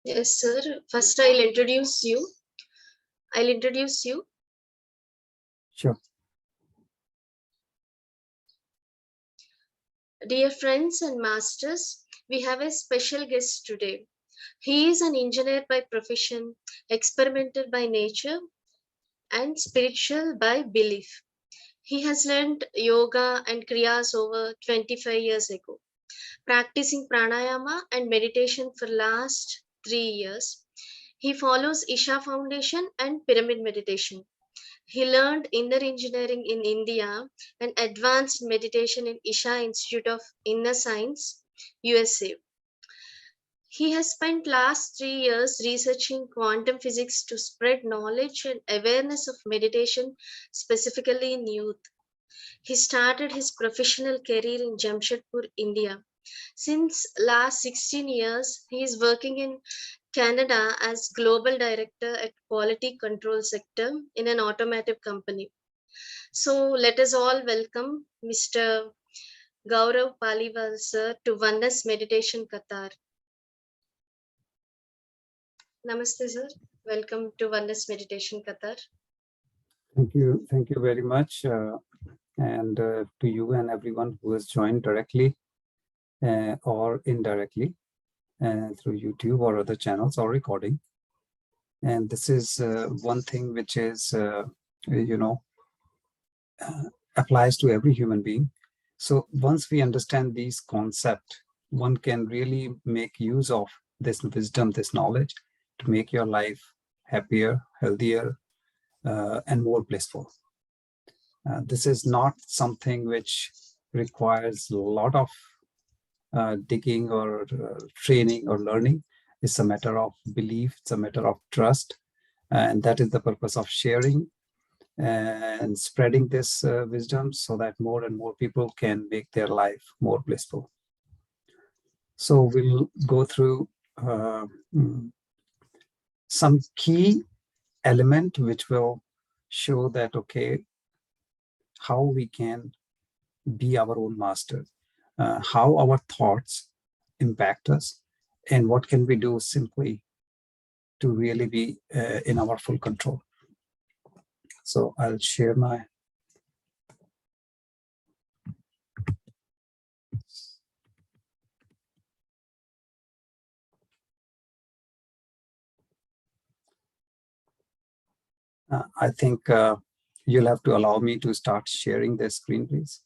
Yes, sir. First, I'll introduce you. I'll introduce you. Sure. Dear friends and masters, we have a special guest today. He is an engineer by profession, experimenter by nature, and spiritual by belief. He has learned yoga and kriyas over 25 years ago, practicing pranayama and meditation for last 3 years. He follows Isha Foundation and Pyramid Meditation. He learned inner engineering in India and advanced meditation in Isha Institute of Inner Science, USA. He has spent last 3 years researching quantum physics to spread knowledge and awareness of meditation, specifically in youth. He started his professional career in Jamshedpur, India. Since last 16 years, he is working in Canada as global director at quality control sector in an automotive company. So let us all welcome Mr. Gaurav Paliwal sir to Oneness Meditation Qatar. Namaste sir. Welcome to Oneness Meditation Qatar. Thank you very much, and to you and everyone who has joined directly or indirectly through YouTube or other channels or recording. And this is one thing which is, you know, applies to every human being. So once we understand these concepts, one can really make use of this wisdom, this knowledge, to make your life happier, healthier, and more blissful. This is not something which requires a lot of digging or training or learning. It's a matter of belief, it's a matter of trust, and that is the purpose of sharing and spreading this wisdom so that more and more people can make their life more blissful. So we'll go through some key element which will show that, okay, how we can be our own master, how our thoughts impact us, and what can we do simply to really be in our full control. So I'll share my I think you'll have to allow me to start sharing the screen, please.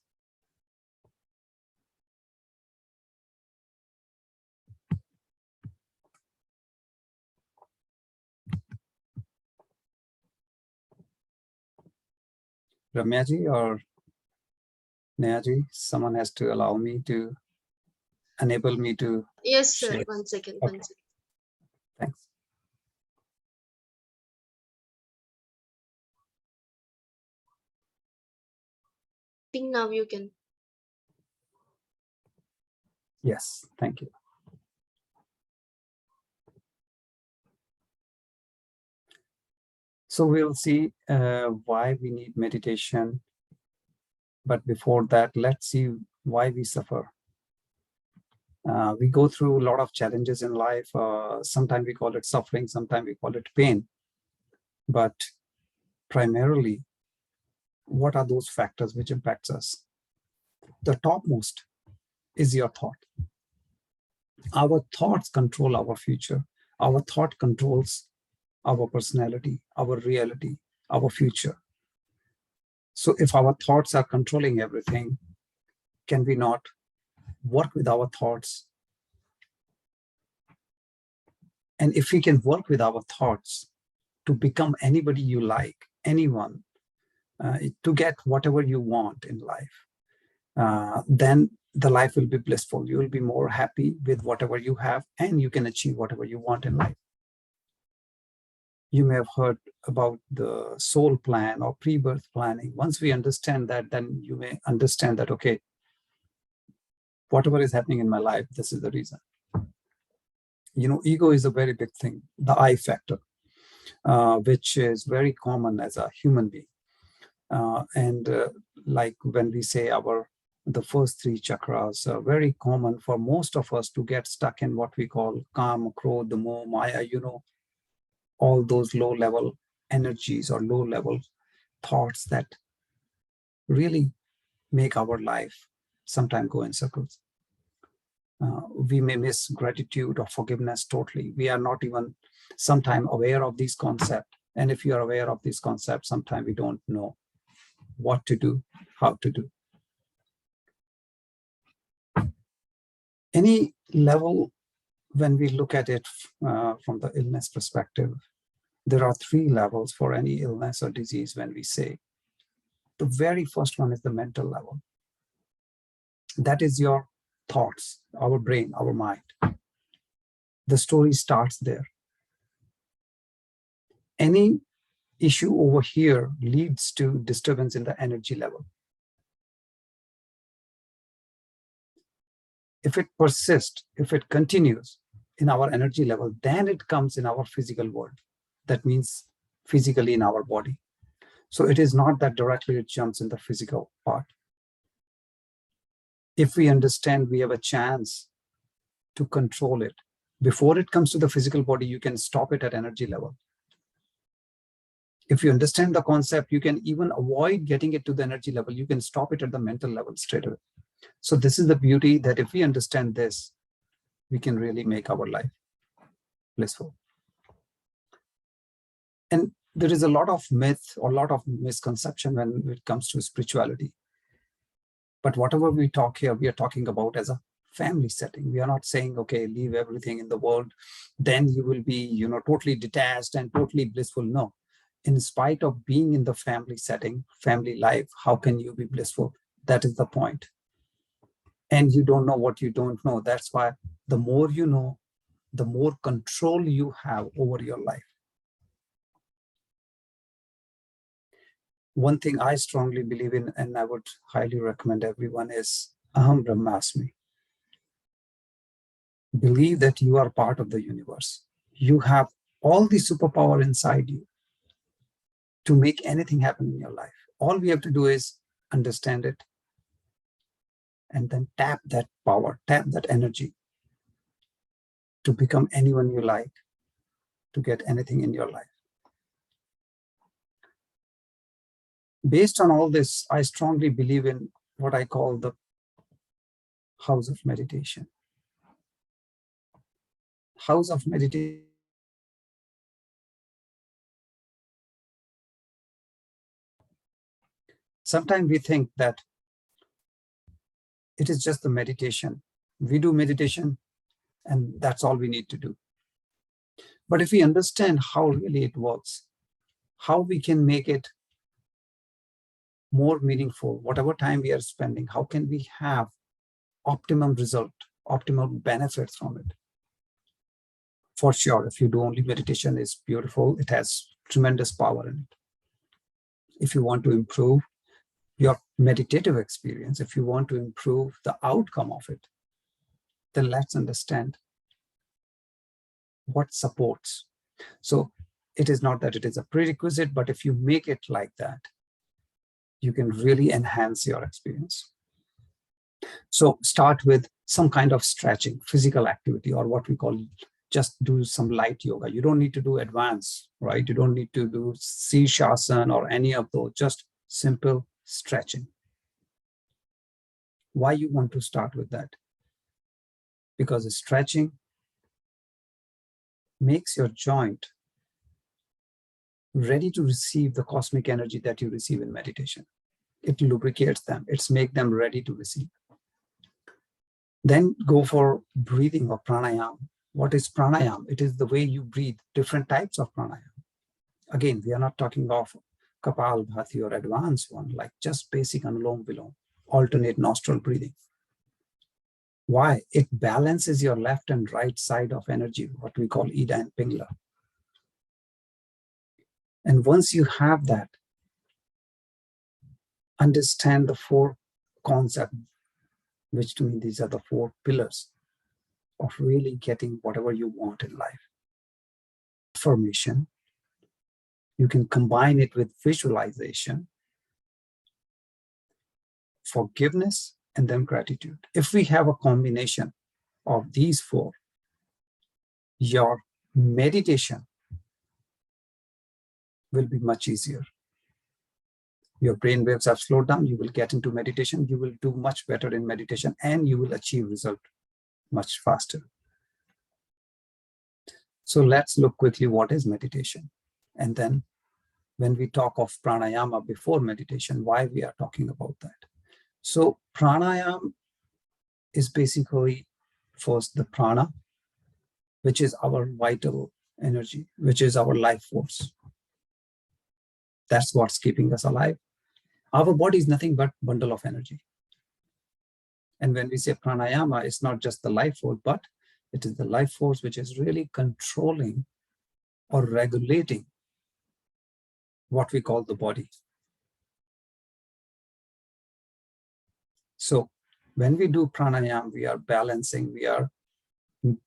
Ramyaji or Nehaji, someone has to allow me to enable me to Yes, sir. share. One second. Okay. One second. Thanks. I think now you can. Yes, thank you. So we'll see why we need meditation. But before that, let's see why we suffer. We go through a lot of challenges in life. Sometimes we call it suffering, sometimes we call it pain. But primarily, what are those factors which impacts us? The topmost is your thought. Our thoughts control our future. Our thought controls our personality, our reality, our future. So if our thoughts are controlling everything, can we not work with our thoughts? And if we can work with our thoughts to become anybody you like, anyone, to get whatever you want in life, then the life will be blissful. You will be more happy with whatever you have, and you can achieve whatever you want in life. You may have heard about the soul plan or pre-birth planning. Once we understand that, then you may understand that, okay, whatever is happening in my life, this is the reason. You know, ego is a very big thing, the I factor, which is very common as a human being. And like when we say our the first three chakras are very common for most of us to get stuck in what we call Kama, Krodha, Moh, Maya, all those low level energies or low level thoughts that really make our life sometimes go in circles. We may miss gratitude or forgiveness totally. We are not even sometimes aware of these concepts. And if you are aware of these concepts, sometimes we don't know what to do, how to do. Any level, when we look at it from the illness perspective, there are three levels for any illness or disease when we say. The very first one is the mental level. That is your thoughts, our brain, our mind. The story starts there. Any issue over here leads to disturbance in the energy level. If it persists, if it continues in our energy level, then it comes in our physical world. That means physically in our body. So it is not that directly it jumps in the physical part. If we understand we have a chance to control it, before it comes to the physical body, you can stop it at energy level. If you understand the concept, you can even avoid getting it to the energy level. You can stop it at the mental level straight away. So this is the beauty, that if we understand this, we can really make our life blissful. And there is a lot of myth or a lot of misconception when it comes to spirituality. But whatever we talk here, we are talking about as a family setting. We are not saying, okay, leave everything in the world, then you will be, totally detached and totally blissful. No. In spite of being in the family setting, family life, how can you be blissful? That is the point. And you don't know what you don't know. That's why the more you know, the more control you have over your life. One thing I strongly believe in, and I would highly recommend everyone, is Aham Brahmasmi. Believe that you are part of the universe. You have all the superpower inside you to make anything happen in your life. All we have to do is understand it and then tap that power, tap that energy to become anyone you like, to get anything in your life. Based on all this, I strongly believe in what I call the house of meditation. House of meditation. Sometimes we think that it is just the meditation. We do meditation and that's all we need to do. But if we understand how really it works, how we can make it more meaningful, whatever time we are spending, how can we have optimum result, optimal benefits from it? For sure, if you do only meditation, is beautiful. It has tremendous power in it. If you want to improve your meditative experience, if you want to improve the outcome of it, then let's understand what supports. So it is not that it is a prerequisite, but if you make it like that, you can really enhance your experience. So start with some kind of stretching, physical activity, or what we call just do some light yoga. You don't need to do advanced, right? You don't need to do Shirshasana or any of those, just simple stretching. Why you want to start with that? Because stretching makes your joint ready to receive the cosmic energy that you receive in meditation. It lubricates them. It's make them ready to receive. Then go for breathing or pranayama. What is pranayama? It is the way you breathe, different types of pranayama. Again, we are not talking of Kapalbhati or advanced one, like just basic Anulom Vilom, alternate nostril breathing. Why? It balances your left and right side of energy, what we call Ida and Pingala. And once you have that, understand the four concepts, which to me, these are the four pillars of really getting whatever you want in life. Affirmation, you can combine it with visualization, forgiveness, and then gratitude. If we have a combination of these four, your meditation will be much easier. Your brain waves have slowed down, you will get into meditation, you will do much better in meditation, and you will achieve result much faster. So let's look quickly what is meditation. And then when we talk of pranayama before meditation, why we are talking about that. So pranayama is basically first the prana, which is our vital energy, which is our life force. That's what's keeping us alive. Our body is nothing but bundle of energy. And when we say pranayama, it's not just the life force, but it is the life force which is really controlling or regulating what we call the body. So when we do pranayama, we are balancing, we are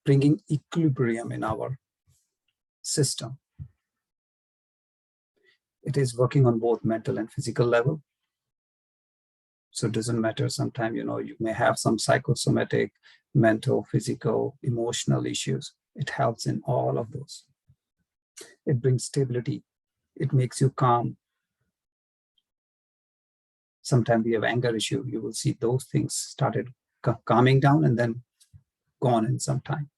bringing equilibrium in our system. It is working on both mental and physical level. So it doesn't matter. Sometimes, you may have some psychosomatic, mental, physical, emotional issues. It helps in all of those. It brings stability. It makes you calm. Sometimes we have anger issue. You will see those things started calming down and then gone in some time.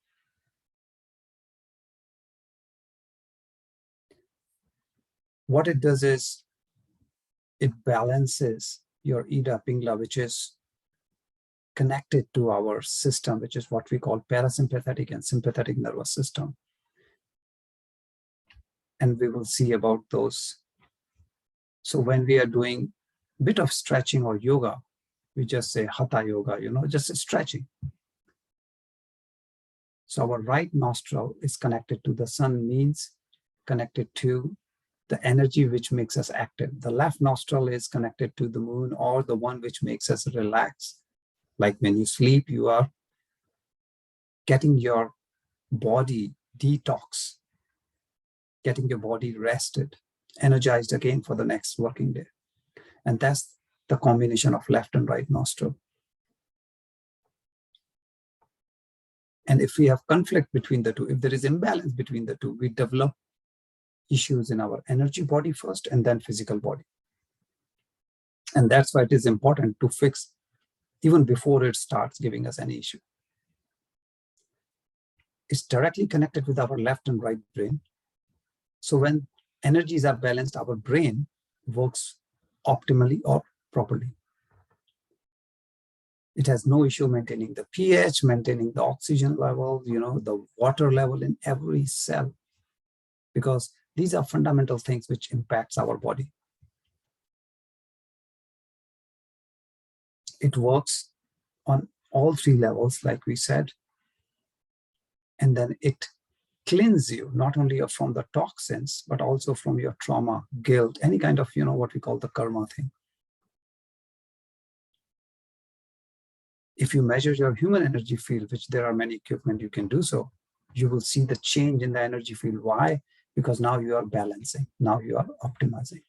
What it does is it balances your Ida Pingla, which is connected to our system, which is what we call parasympathetic and sympathetic nervous system. And we will see about those. So when we are doing a bit of stretching or yoga, we just say hatha yoga, just stretching. So our right nostril is connected to the sun, means connected to the energy which makes us active. The left nostril is connected to the moon, or the one which makes us relax. Like when you sleep, you are getting your body detox, getting your body rested, energized again for the next working day. And that's the combination of left and right nostril. And if we have conflict between the two, if there is imbalance between the two, we develop issues in our energy body first and then physical body. And that's why it is important to fix even before it starts giving us any issue. It's directly connected with our left and right brain. So when energies are balanced, our brain works optimally or properly. It has no issue maintaining the pH, maintaining the oxygen level, the water level in every cell, because these are fundamental things which impacts our body. It works on all three levels, like we said, and then it cleanse you not only from the toxins, but also from your trauma, guilt, any kind of, what we call the karma thing. If you measure your human energy field, which there are many equipment you can do so, you will see the change in the energy field. Why? Because now you are balancing, now you are optimizing.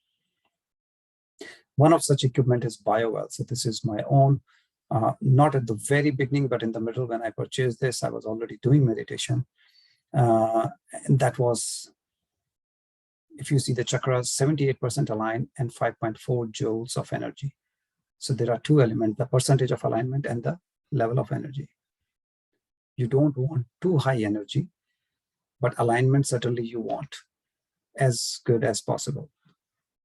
One of such equipment is BioWell. So this is my own, not at the very beginning, but in the middle. When I purchased this, I was already doing meditation. And that was, if you see the chakras, 78% aligned and 5.4 joules of energy. So there are two elements, the percentage of alignment and the level of energy. You don't want too high energy, but alignment certainly you want as good as possible.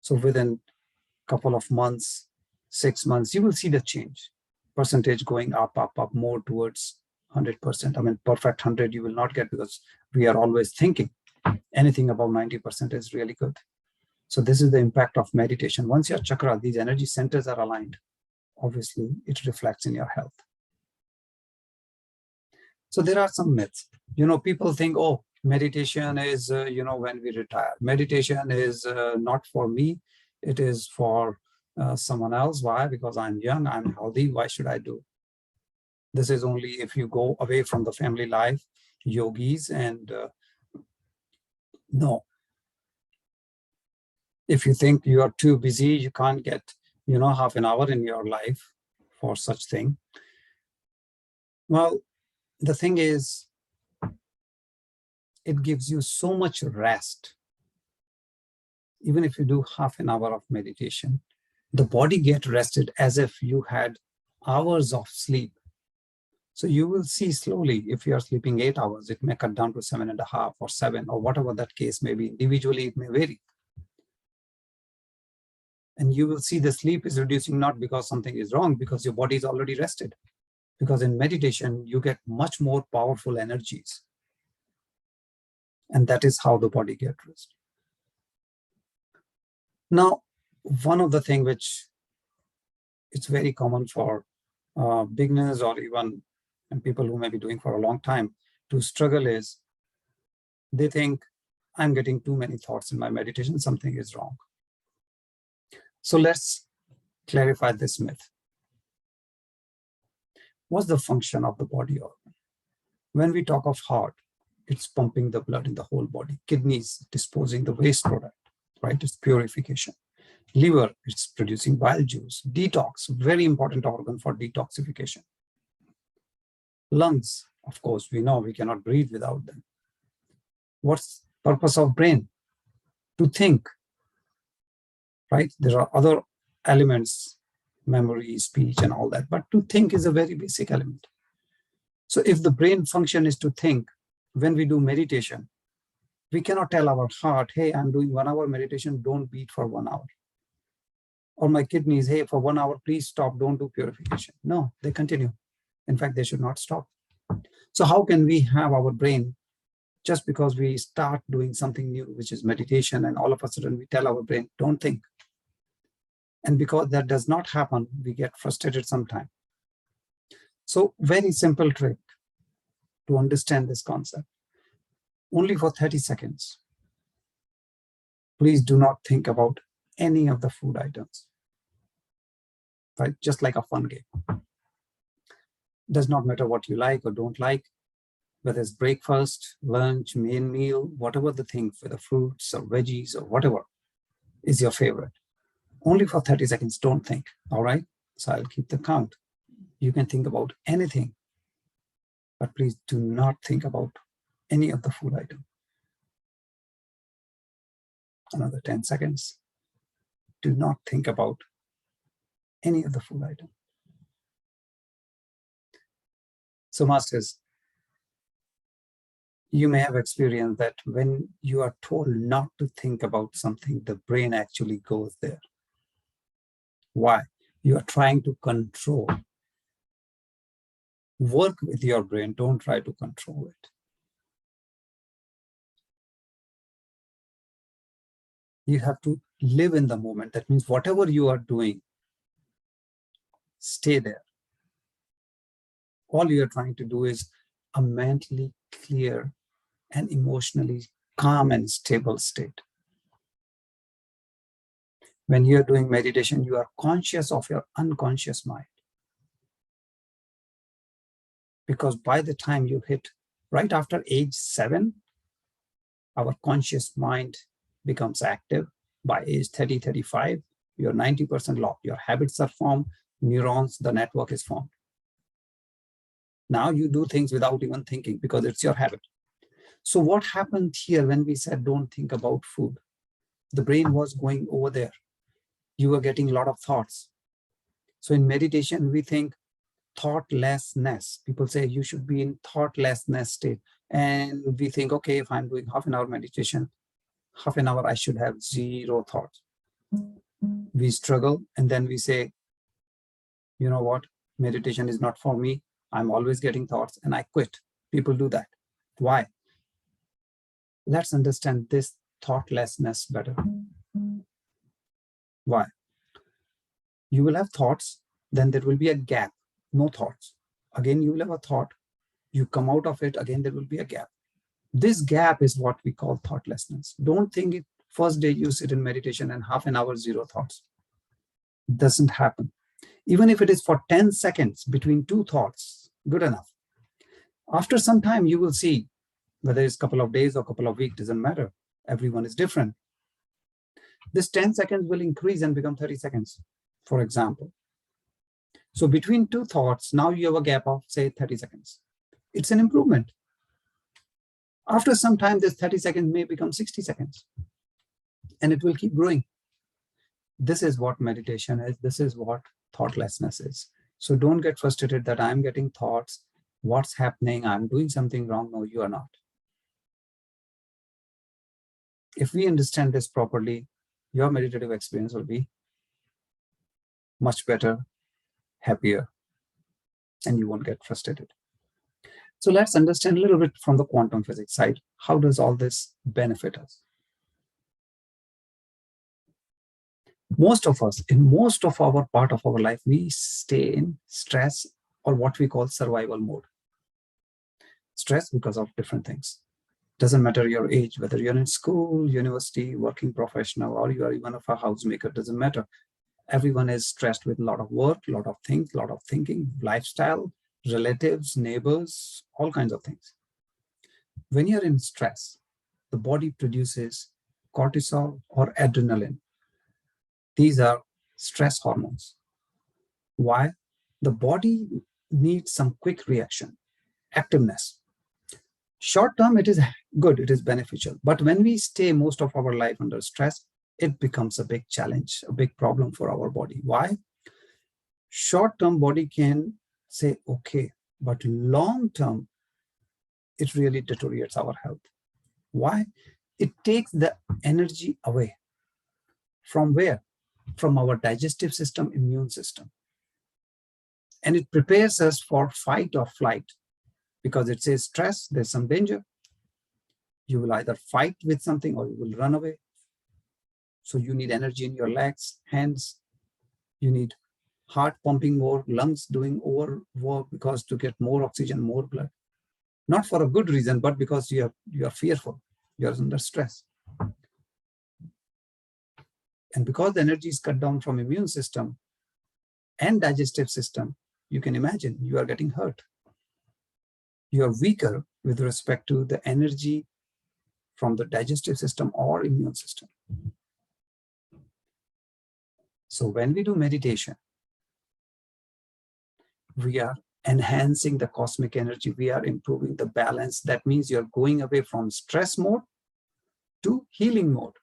So within a couple of months, 6 months, you will see the change. Percentage going up, more towards 100%. I mean, perfect 100 you will not get, because we are always thinking anything above 90% is really good. So this is the impact of meditation. Once your chakra, these energy centers are aligned, obviously it reflects in your health. So there are some myths. People think, oh, meditation is, when we retire. Meditation is not for me. It is for someone else. Why? Because I'm young, I'm healthy. Why should I do? This is only if you go away from the family life, yogis, and no. If you think you are too busy, you can't get, half an hour in your life for such thing. Well, the thing is, it gives you so much rest. Even if you do half an hour of meditation, the body gets rested as if you had hours of sleep. So you will see slowly, if you are sleeping 8 hours, it may cut down to 7.5 or 7 or whatever that case may be. Individually, it may vary. And you will see the sleep is reducing not because something is wrong, because your body is already rested. Because in meditation, you get much more powerful energies. And that is how the body gets rest. Now, one of the things which it's very common for beginners or even and people who may be doing for a long time to struggle is they think, I'm getting too many thoughts in my meditation, something is wrong. So let's clarify this myth. What's the function of the body organ? When we talk of heart, it's pumping the blood in the whole body. Kidneys disposing the waste product, right? It's purification. Liver, it's producing bile juice. Detox, very important organ for detoxification. Lungs, of course, we know we cannot breathe without them. What's the purpose of brain? To think, right? There are other elements, memory, speech, and all that, but to think is a very basic element. So if the brain function is to think, when we do meditation, we cannot tell our heart, hey, I'm doing 1 hour meditation, don't beat for 1 hour. Or my kidneys, hey, for 1 hour, please stop, don't do purification. No, they continue. In fact, they should not stop. So how can we have our brain, just because we start doing something new, which is meditation, and all of a sudden we tell our brain, don't think. And because that does not happen, we get frustrated sometimes. So very simple trick to understand this concept. Only for 30 seconds, please do not think about any of the food items, right? Just like a fun game. Does not matter what you like or don't like, whether it's breakfast, lunch, main meal, whatever the thing, whether fruits or veggies or whatever is your favorite. Only for 30 seconds, don't think, all right? So I'll keep the count. You can think about anything, but please do not think about any of the food item. Another 10 seconds. Do not think about any of the food item. So masters, you may have experienced that when you are told not to think about something, the brain actually goes there. Why? You are trying to control. Work with your brain, don't try to control it. You have to live in the moment. That means whatever you are doing, stay there. All you are trying to do is a mentally clear and emotionally calm and stable state. When you are doing meditation, you are conscious of your unconscious mind. Because by the time you hit right after age 7, our conscious mind becomes active. By age 30, 35, you're 90% locked. Your habits are formed, neurons, the network is formed. Now you do things without even thinking because it's your habit. So what happened here when we said don't think about food? The brain was going over there. You were getting a lot of thoughts. So in meditation, we think thoughtlessness. People say you should be in thoughtlessness state. And we think, okay, if I'm doing half an hour meditation, half an hour, I should have 0 thoughts. We struggle and then we say, you know what? Meditation is not for me. I'm always getting thoughts and I quit. People do that. Why? Let's understand this thoughtlessness better. Why? You will have thoughts, then there will be a gap, no thoughts. Again, you will have a thought, you come out of it, again, there will be a gap. This gap is what we call thoughtlessness. Don't think it first day you sit in meditation and half an hour, 0 thoughts. It doesn't happen. Even if it is for 10 seconds between 2 thoughts, good enough. After some time, you will see whether it's a couple of days or a couple of weeks, doesn't matter. Everyone is different. This 10 seconds will increase and become 30 seconds, for example. So between two thoughts, now you have a gap of say 30 seconds. It's an improvement. After some time, this 30 seconds may become 60 seconds and it will keep growing. This is what meditation is. This is what thoughtlessness is. So don't get frustrated that I'm getting thoughts. What's happening? I'm doing something wrong. No, you are not. If we understand this properly, your meditative experience will be much better, happier, and you won't get frustrated. So let's understand a little bit from the quantum physics side. How does all this benefit us? Most of us, in most of our part of our life, we stay in stress or what we call survival mode. Stress because of different things. Doesn't matter your age, whether you're in school, university, working professional, or you are even a housemaker, doesn't matter. Everyone is stressed with a lot of work, a lot of things, a lot of thinking, lifestyle, relatives, neighbors, all kinds of things. When you're in stress, the body produces cortisol or adrenaline. These are stress hormones. Why? The body needs some quick reaction, activeness. Short term, it is good, it is beneficial. But when we stay most of our life under stress, it becomes a big challenge, a big problem for our body. Why? Short term body can say, okay, but long term, it really deteriorates our health. Why? It takes the energy away. From where? From our digestive system, immune system. And it prepares us for fight or flight because it says stress, there's some danger. You will either fight with something or you will run away. So you need energy in your legs, hands. You need heart pumping more, lungs doing overwork because to get more oxygen, more blood. Not for a good reason, but because you are fearful, you're under stress. And because the energy is cut down from immune system and digestive system, you can imagine you are getting hurt. You are weaker with respect to the energy from the digestive system or immune system. So when we do meditation, we are enhancing the cosmic energy. We are improving the balance. That means you're going away from stress mode to healing mode.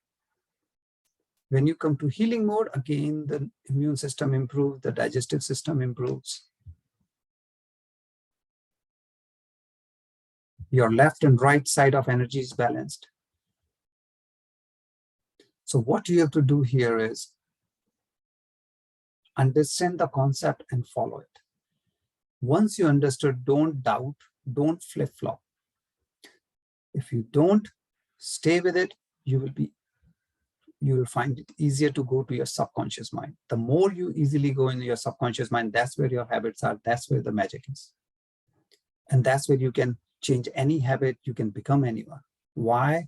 When you come to healing mode, again, the immune system improves, the digestive system improves. Your left and right side of energy is balanced. So what you have to do here is understand the concept and follow it. Once you understood, don't doubt, don't flip-flop. If you don't stay with it, you will find it easier to go to your subconscious mind. The more you easily go in your subconscious mind, that's where your habits are, that's where the magic is. And that's where you can change any habit, you can become anyone. Why?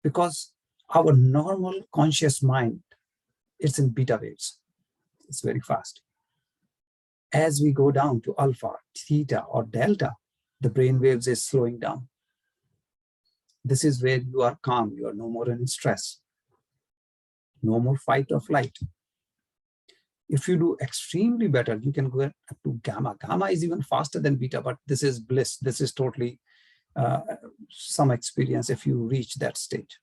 Because our normal conscious mind, it's in beta waves. It's very fast. As we go down to alpha, theta, or delta, the brain waves is slowing down. This is where you are calm, you are no more in stress, no more fight or flight. If you do extremely better, you can go up to gamma. Gamma is even faster than beta, but this is bliss. This is totally some experience if you reach that stage.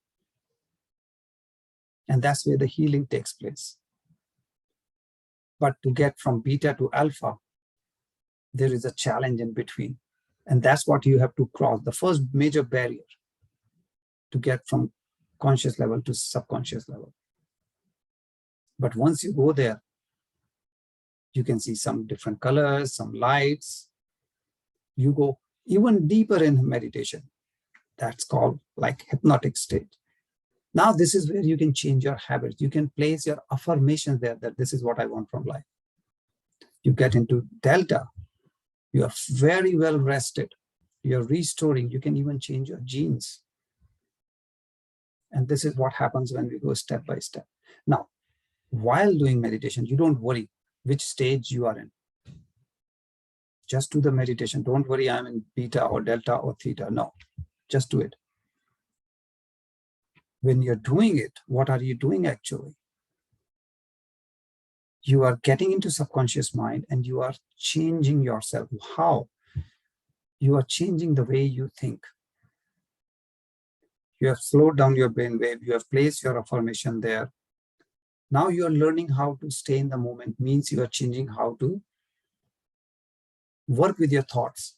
And that's where the healing takes place. But to get from beta to alpha, there is a challenge in between. And that's what you have to cross, the first major barrier to get from conscious level to subconscious level. But once you go there, you can see some different colors, some lights. You go even deeper in meditation. That's called like hypnotic state. Now this is where you can change your habits. You can place your affirmations there that this is what I want from life. You get into delta. You are very well rested. You're restoring. You can even change your genes. And this is what happens when we go step by step. Now, while doing meditation, you don't worry which stage you are in. Just do the meditation. Don't worry, I'm in beta or delta or theta. No, just do it. When you're doing it, what are you doing actually? You are getting into subconscious mind and you are changing yourself. How? You are changing the way you think. You have slowed down your brainwave. You have placed your affirmation there. Now you are learning how to stay in the moment, means you are changing how to work with your thoughts.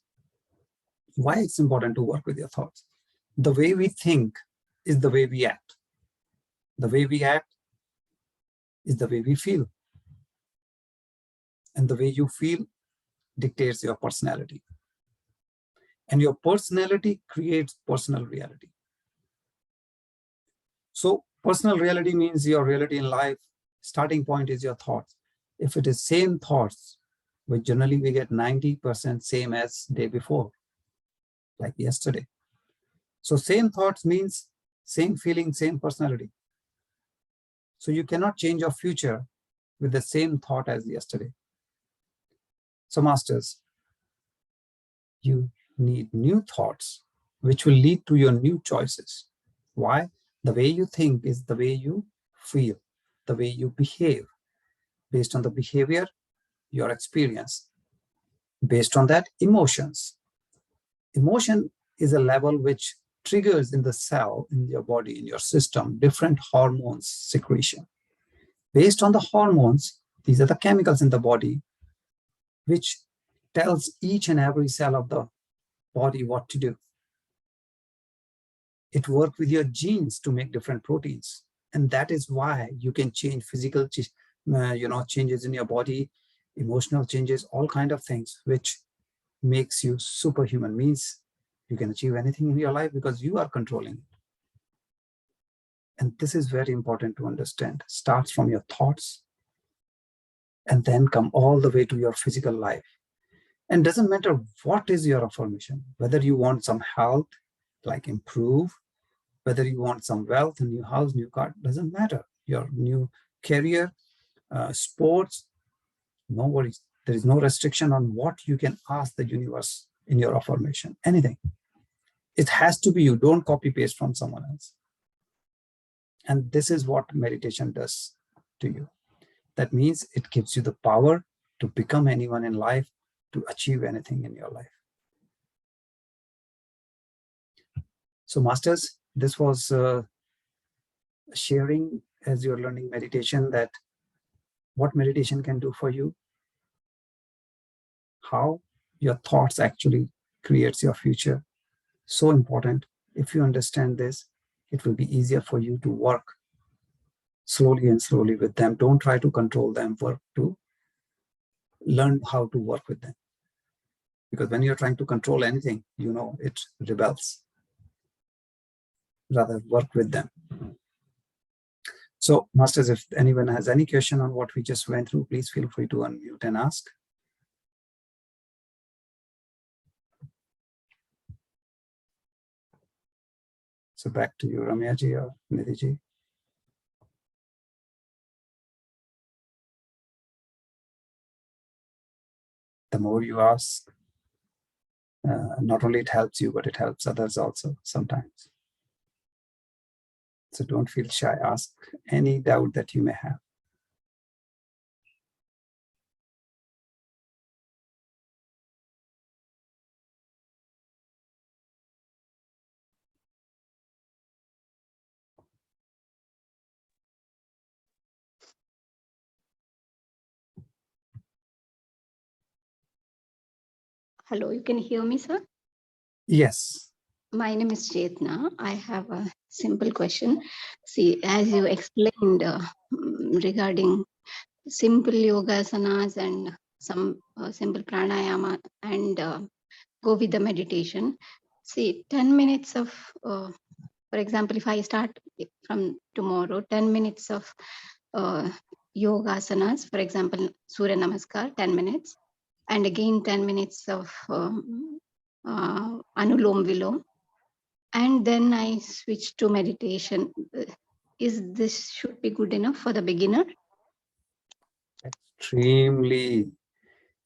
Why it's important to work with your thoughts? The way we think is the way we act. The way we act is the way we feel. And the way you feel dictates your personality. And your personality creates personal reality. So personal reality means your reality in life. Starting point is your thoughts. If it is same thoughts, which generally we get 90% same as day before, like yesterday. So same thoughts means same feeling, same personality. So you cannot change your future with the same thought as yesterday. So masters, you need new thoughts, which will lead to your new choices. Why? The way you think is the way you feel, the way you behave. Based on the behavior, your experience. Based on that, emotions. Emotion is a level which triggers in the cell, in your body, in your system, different hormones secretion. Based on the hormones, these are the chemicals in the body, which tells each and every cell of the body what to do. It works with your genes to make different proteins. And that is why you can change physical changes in your body, emotional changes, all kind of things, which makes you superhuman, means you can achieve anything in your life because you are controlling it. And this is very important to understand. Starts from your thoughts and then come all the way to your physical life. And doesn't matter what is your affirmation, whether you want some health, like improve, whether you want some wealth, a new house, new car, doesn't matter. Your new career, sports, no worries. There is no restriction on what you can ask the universe in your affirmation, anything. It has to be you. Don't copy paste from someone else. And this is what meditation does to you. That means it gives you the power to become anyone in life, to achieve anything in your life. So masters, this was sharing as you're learning meditation, that what meditation can do for you, how your thoughts actually creates your future. So important. If you understand this, it will be easier for you to work slowly and slowly with them. Don't try to control them, work to learn how to work with them. Because when you're trying to control anything, it rebels. Rather work with them. So masters, if anyone has any question on what we just went through, please feel free to unmute and ask. So back to you, Ramya ji or Nidhi ji. The more you ask, not only it helps you, but it helps others also sometimes. So don't feel shy. Ask any doubt that you may have. Hello, you can hear me, sir? Yes. My name is Chetna. I have a simple question. See, as you explained regarding simple yoga asanas and some simple pranayama and go with the meditation. See, 10 minutes of, for example, if I start from tomorrow, 10 minutes of yoga asanas, for example, Surya Namaskar, 10 minutes, and again 10 minutes of Anulom Vilom, and then I switch to meditation. Is this should be good enough for the beginner? Extremely.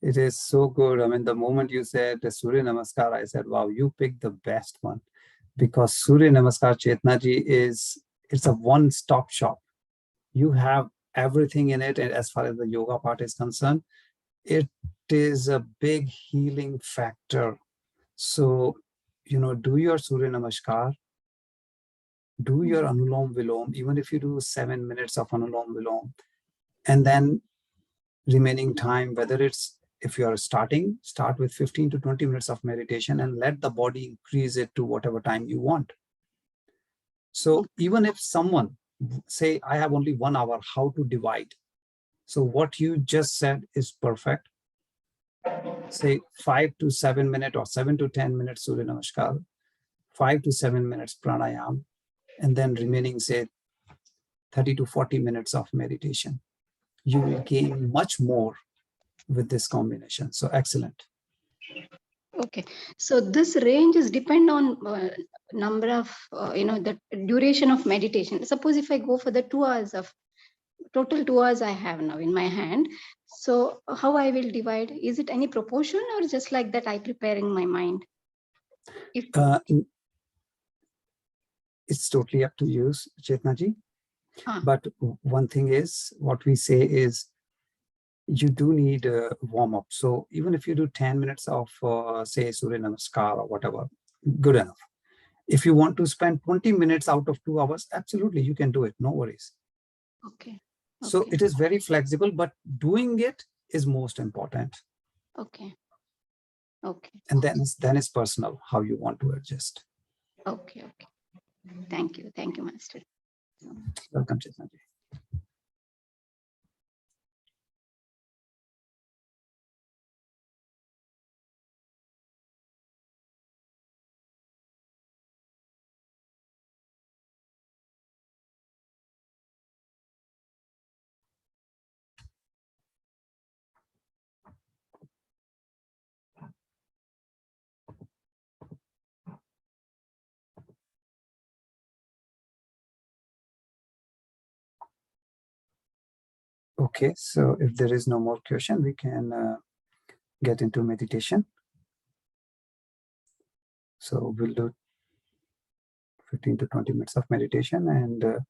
It is so good. I mean, the moment you said the Surya Namaskar, I said, wow, you picked the best one. Because Surya Namaskar, Chetna ji, it's a one-stop shop. You have everything in it. And as far as the yoga part is concerned, it is a big healing factor. So, do your Surya Namaskar, do your Anulom Vilom, even if you do 7 minutes of Anulom Vilom, and then remaining time, whether it's, if you are start with 15 to 20 minutes of meditation and let the body increase it to whatever time you want. So even if someone say, I have only 1 hour, how to divide? So what you just said is perfect. Say 5 to 7 minutes or 7 to 10 minutes Surya Namaskar, 5 to 7 minutes pranayam, and then remaining, say, 30 to 40 minutes of meditation. You will gain much more with this combination. So excellent. Okay, so this range is depend on number of the duration of meditation. Suppose if I go for the 2 hours of total 2 hours I have now in my hand, so how I will divide? Is it any proportion or just like that I preparing my mind? If it's totally up to you, Chetnaji. But one thing is, what we say is, you do need a warm-up. So even if you do 10 minutes of, say, Surya Namaskar or whatever, good enough. If you want to spend 20 minutes out of 2 hours, absolutely, you can do it. No worries. Okay. So it is very flexible, but doing it is most important. Okay. Okay. And then it's personal how you want to adjust. Okay. Okay. Thank you. Thank you, Master. Welcome, Chetnaji. Okay, so if there is no more question, we can get into meditation. So we'll do 15 to 20 minutes of meditation, and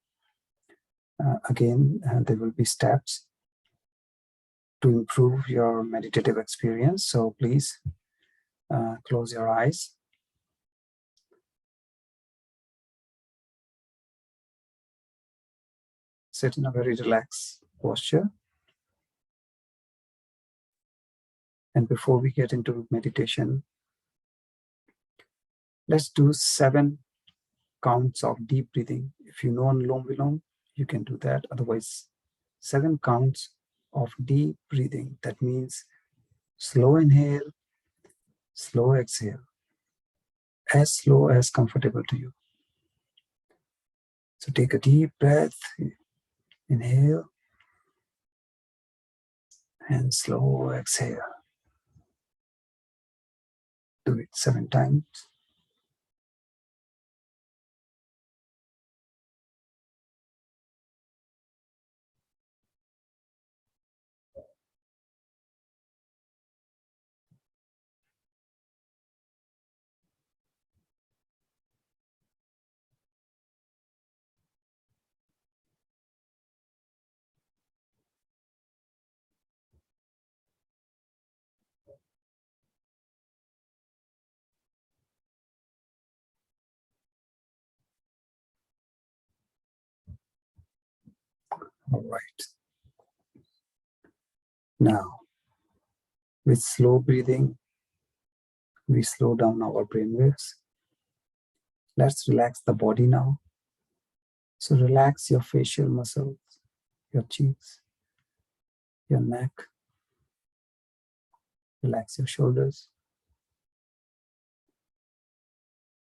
again, there will be steps to improve your meditative experience. So please close your eyes. Sit in a very relaxed posture. And before we get into meditation, let's do 7 counts of deep breathing. If you know Anulom Vilom, you can do that. Otherwise, 7 counts of deep breathing. That means slow inhale, slow exhale, as slow as comfortable to you. So take a deep breath, inhale, and slow exhale. Do it 7 times. All right. Now, with slow breathing, we slow down our brain waves. Let's relax the body now. So relax your facial muscles, your cheeks, your neck. Relax your shoulders.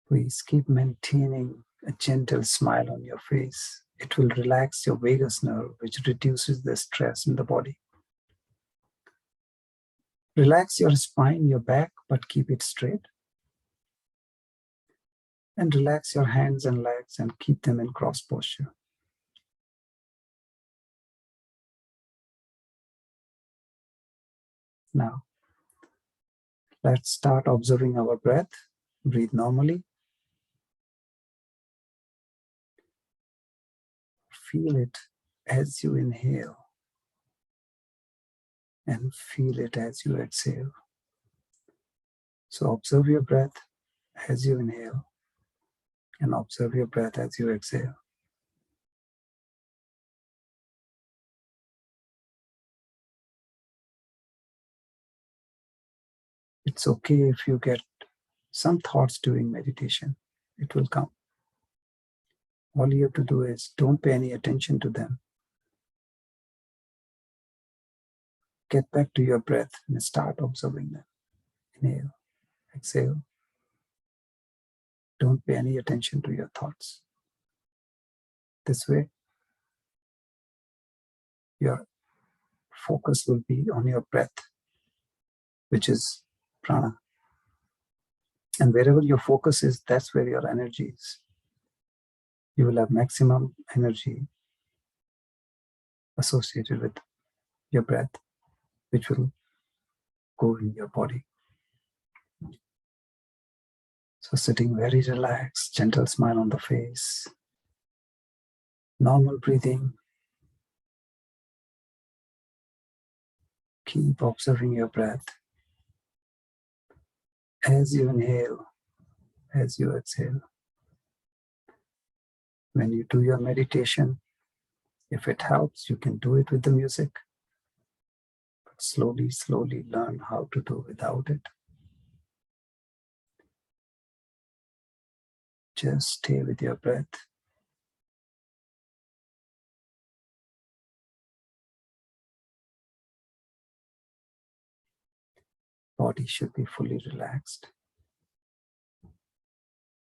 Please keep maintaining a gentle smile on your face. It will relax your vagus nerve, which reduces the stress in the body. Relax your spine, your back, but keep it straight. And relax your hands and legs and keep them in cross posture. Now, let's start observing our breath. Breathe normally. Feel it as you inhale and feel it as you exhale. So observe your breath as you inhale and observe your breath as you exhale. It's okay if you get some thoughts during meditation. It will come. All you have to do is don't pay any attention to them. Get back to your breath and start observing them. Inhale, exhale. Don't pay any attention to your thoughts. This way, your focus will be on your breath, which is prana. And wherever your focus is, that's where your energy is. You will have maximum energy associated with your breath, which will go in your body. So sitting very relaxed, gentle smile on the face, normal breathing. Keep observing your breath as you inhale, as you exhale. When you do your meditation, if it helps, you can do it with the music, but slowly, slowly learn how to do without it. Just stay with your breath. Body should be fully relaxed.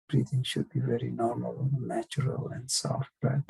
Breathing should be very normal, natural, and soft breath.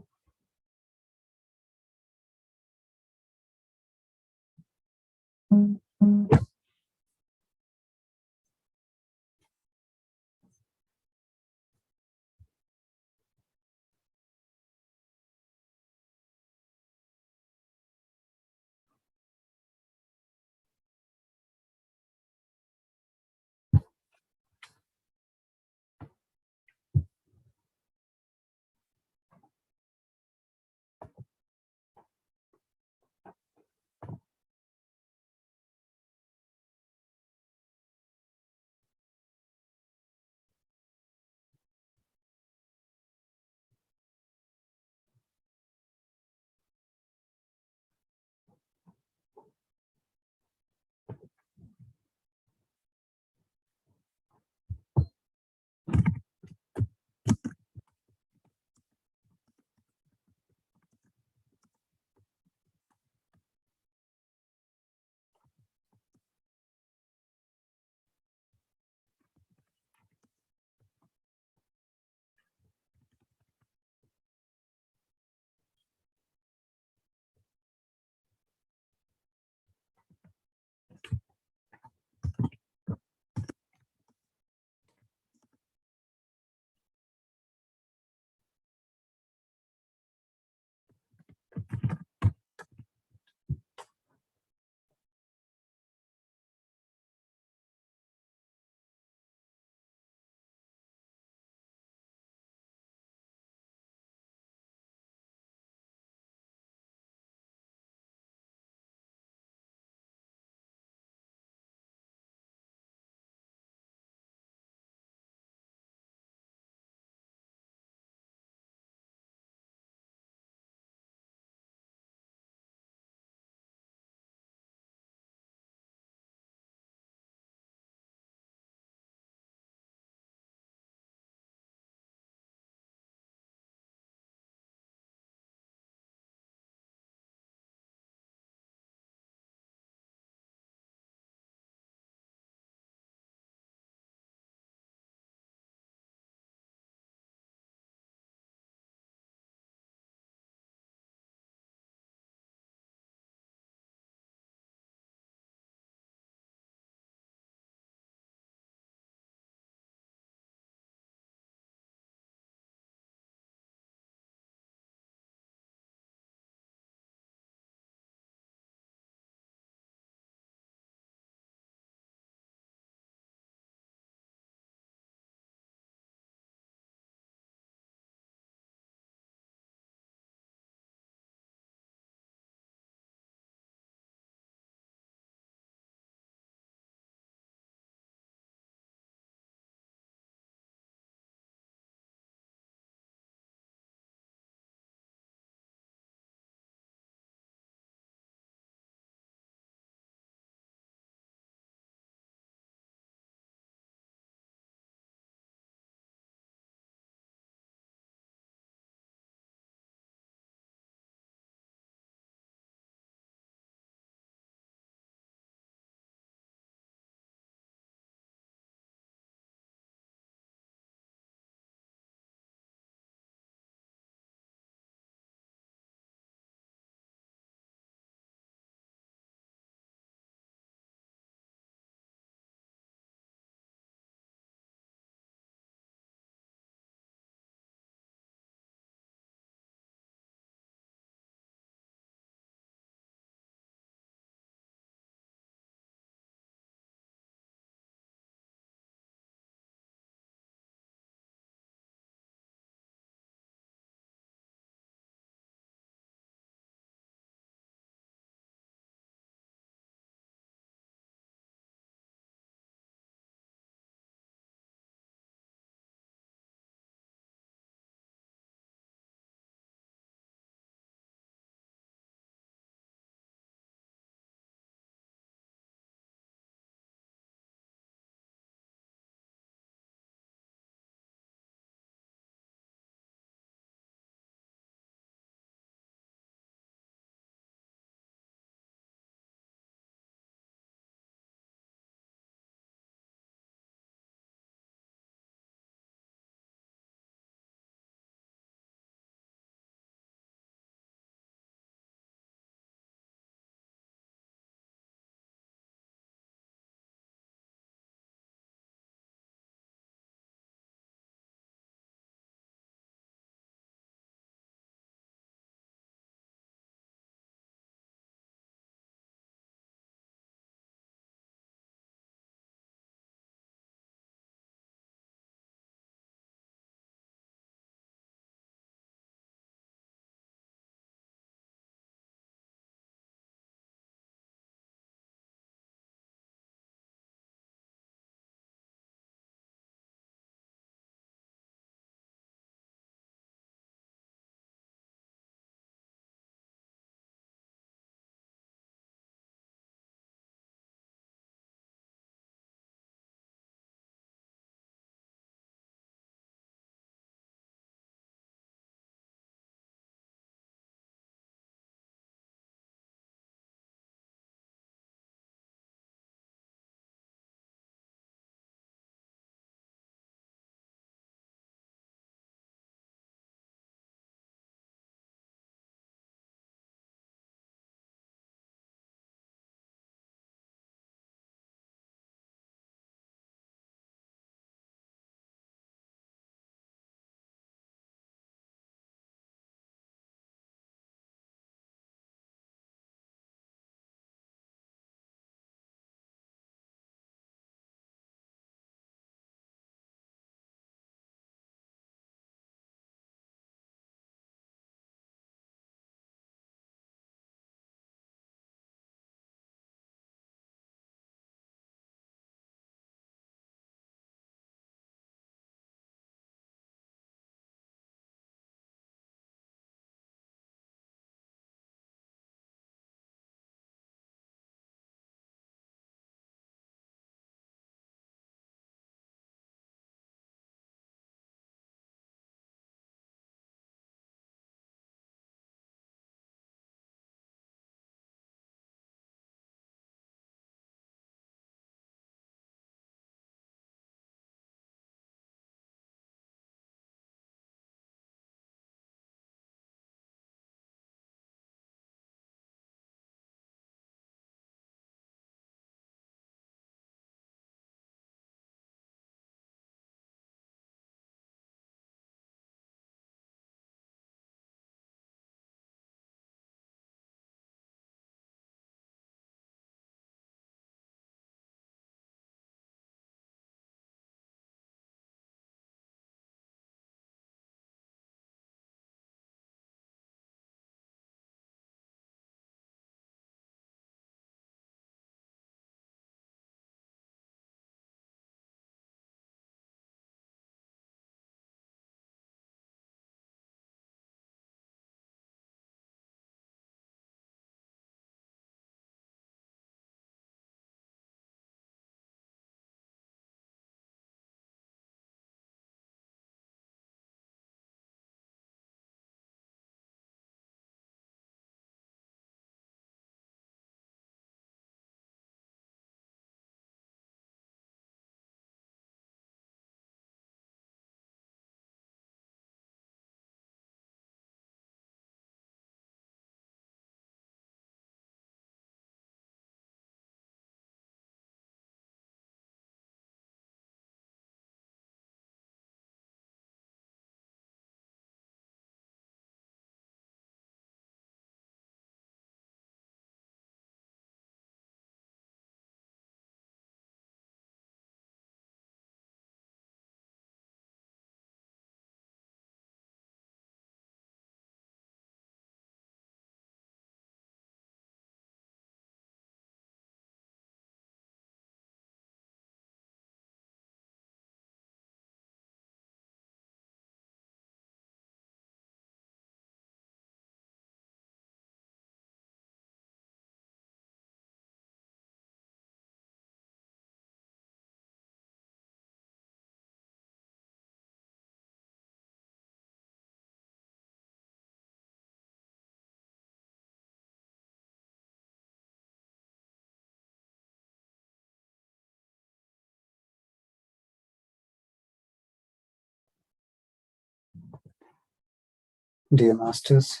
Dear masters,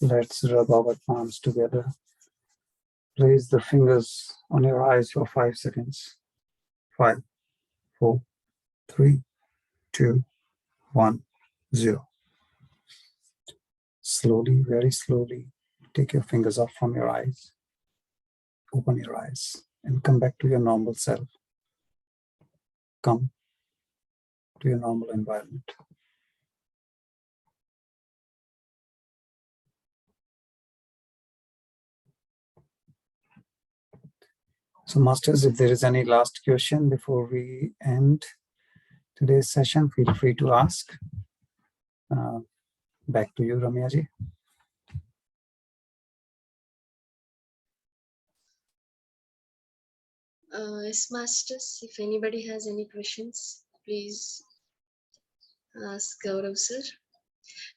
let's rub our palms together. Place the fingers on your eyes for 5 seconds. 5, 4, 3, 2, 1, 0. Slowly, very slowly, take your fingers off from your eyes. Open your eyes and come back to your normal self. Come to your normal environment. So masters, if there is any last question before we end today's session, feel free to ask. Back to you, Ramya ji. Yes, masters, if anybody has any questions, please ask Gaurav sir.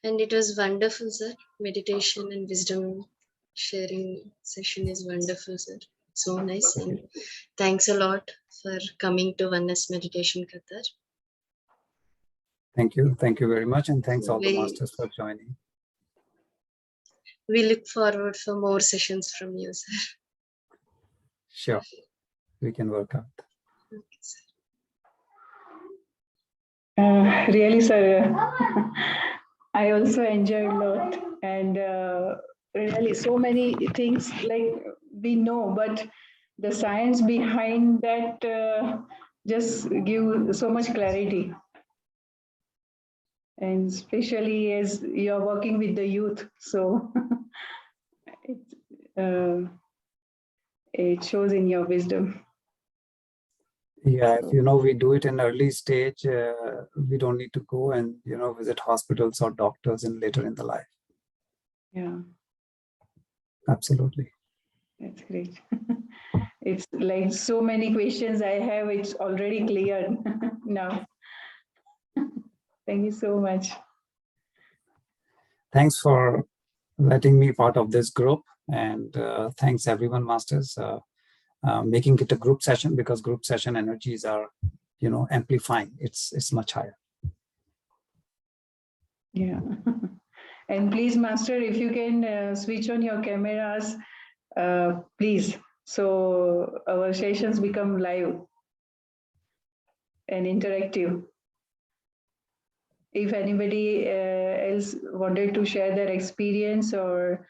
And it was wonderful, sir. Meditation and wisdom sharing session is wonderful, sir. So nice. And thanks a lot for coming to Oneness Meditation Qatar. Thank you. Thank you very much. And thanks all the We, masters for joining. we look forward for more sessions from you, sir. Sure. We can work out. Okay, sir. Really, sir, I also enjoyed a lot, and really so many things like we know, but the science behind that just give so much clarity. And especially as you're working with the youth, so it shows in your wisdom. Yeah, if we do it in early stage, we don't need to go and visit hospitals or doctors later in the life. Yeah, absolutely. That's great. It's like so many questions I have, it's already cleared now. Thank you so much. Thanks for letting me part of this group, and thanks everyone, masters, making it a group session, because group session energies are, amplifying. It's much higher. Yeah. And please, master, if you can switch on your cameras, please. So our sessions become live and interactive. If anybody else wanted to share their experience or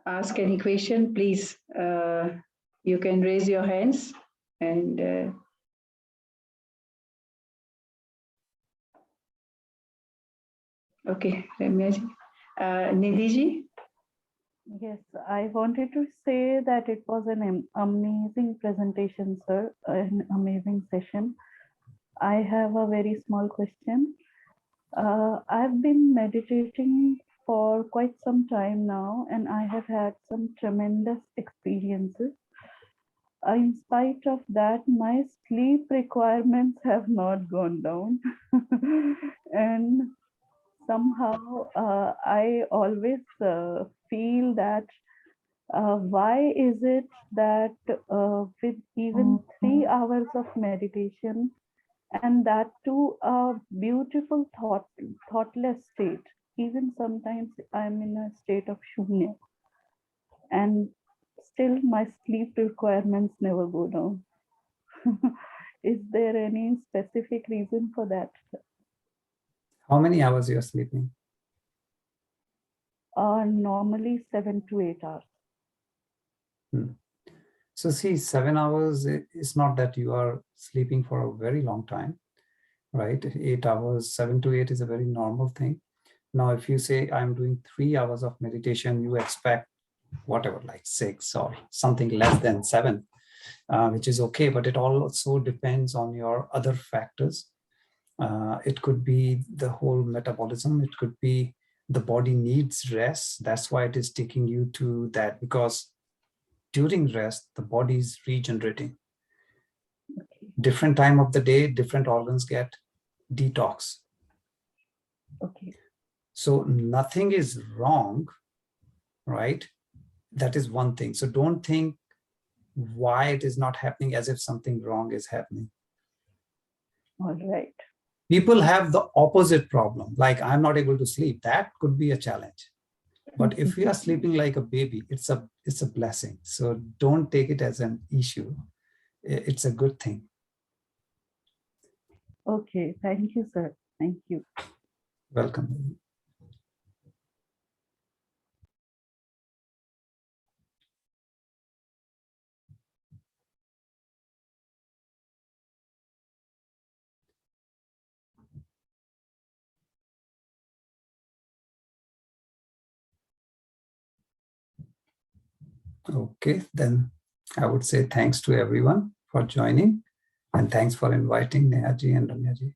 ask any question, please, you can raise your hands and okay, Ramya ji. Nidhi ji? Yes, I wanted to say that it was an amazing presentation, sir, an amazing session. I have a very small question. I've been meditating for quite some time now, and I have had some tremendous experiences. In spite of that, my sleep requirements have not gone down. And somehow I always feel that why is it that with even 3 hours of meditation, and that too a beautiful thoughtless state, even sometimes I'm in a state of shunya, and still my sleep requirements never go down. Is there any specific reason for that? How many hours you're sleeping? Normally 7 to 8 hours. So see, 7 hours is not that you are sleeping for a very long time, right? 8 hours, 7 to 8 is a very normal thing. Now, if you say I'm doing 3 hours of meditation, you expect whatever, like 6 or something less than 7, which is okay, but it also depends on your other factors. It could be the whole metabolism. It could be the body needs rest. That's why it is taking you to that, because during rest, the body is regenerating. Okay. Different time of the day, different organs get detox. Okay. So nothing is wrong, right? That is one thing. So don't think why it is not happening as if something wrong is happening. All right. People have the opposite problem, like I'm not able to sleep. That could be a challenge. But if we are sleeping like a baby, it's a blessing. So don't take it as an issue. It's a good thing. Okay, thank you, sir. Thank you. Welcome. Okay, then I would say thanks to everyone for joining, and thanks for inviting Nehaji and Ramyaji.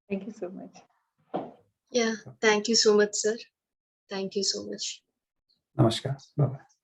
Thank you so much. Yeah, thank you so much, sir. Thank you so much. Namaskar. Bye-bye.